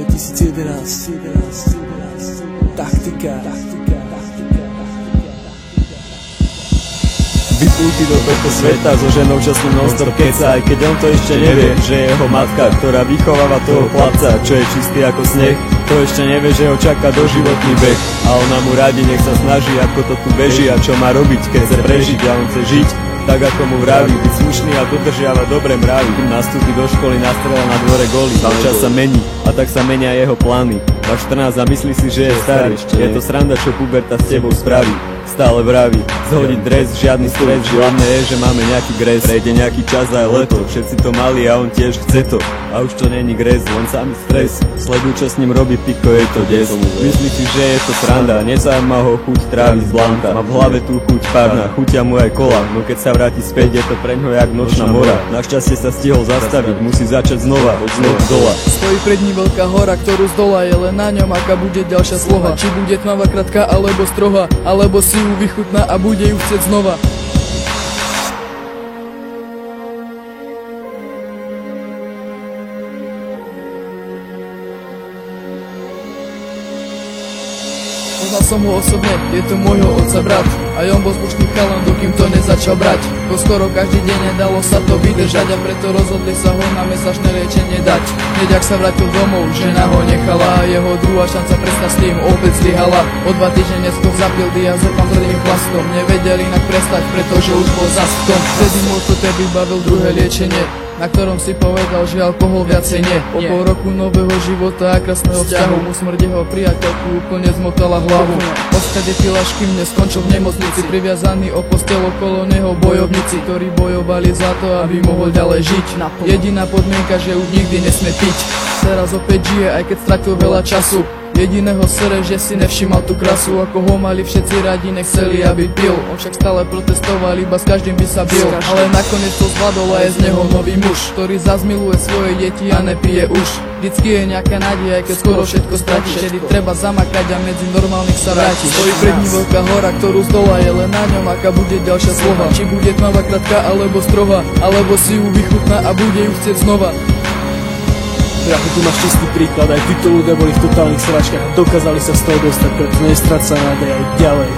2011. Taktika. Vyplutý do tohto sveta so ženou, čo s ním non-stop keca, aj keď on to ešte nevie, že je jeho matka, ktorá vychováva toho chlapca, čo je čistý ako sneh. To ešte nevie, že ho čaká doživotný beh a ona mu radi, nech sa snaží, ako to tu beží a čo má robiť, keď chce prežiť a on chce žiť tak, ako mu vraví, byť slušný a dodržiava dobré mravy. Kým nastúpi do školy, nastrela na dvore góly, čas sa mení a tak sa menia jeho plány. Má 14 a myslí si, že je starý, je to sranda, čo puberta s tebou spraví. Stále vraví, zhodiť dres, žiadny stres, hlavné je, že máme nejaký gres. Prejde nejaký čas a je leto, všetci to mali a on tiež chce to. A už to není gres, len samý stres. Sleduj, čo s ním robí, piko, je to des. Myslí si, že je to sranda, nezaujíma ho chuť trávy z blanta. Má v hlave tú chuť párna, chutia mu aj kola, no keď sa vráti späť, je to preňho jak nočná mora. Našťastie sa stihol zastaviť, musí začať znova, od dola. Stojí pred ním veľká hora, ktorú zdola, je len na ňom, aká bude ďalšia sloha. Či bude tmavá, krátka alebo strohá, alebo si ju vychutná a bude ju chcieť znova. Poznal som ho osobne, je to môjho otca brat, a on bol zvučný chalan, dokým to nezačal brať. To skoro každý deň nedalo sa to vydržať a preto rozhodli sa ho na mesačné liečenie dať. Hneď ak sa vrátil domov, žena ho nechala a jeho druhá šanca prestať s tým opäť zlyhala. O 2 týždne neskôr zapil diazepam s tvrdým plastom, nevedel inak prestať, pretože už bol zas v tom. Vtedy mu to vybavil druhé liečenie, na ktorom si povedal, že alkohol viacej nie. Po pol roku nového života a krásneho vzťahu mu smrť jeho priateľku úplne zmotala hlavu. Odtedy pila, kým neskončil v nemocnici, priviazaný o postel okolo neho bojovníci, ktorí bojovali za to, aby mohol ďalej žiť. Jediná podmienka, že už nikdy nesmie piť. Teraz opäť žije, aj keď stratil veľa času. Jediného sere, že si nevšimal tú krasu, ako ho mali všetci radi, nechceli, aby pil. On však stále protestoval, iba s každým by sa bil, ale nakoniec to zvládol a je z neho nový muž, ktorý zas miluje svoje deti a nepije už. Vždycky je nejaká nádej, aj keď skoro všetko stratí, kedy treba zamakať a medzi normálnych sa vráti. Stojí pred ním veľká hora, ktorú zdola, je len na ňom, aká bude ďalšia sloha. Či bude tmavá, krátka alebo strohá, alebo si ju vychutná a bude ju chcieť znova. Ako tu máš čistý príklad, aj títo ľudia boli v totálnych sračkách a dokázali sa z toho dostať, preto nestráť sa nádej aj ďalej.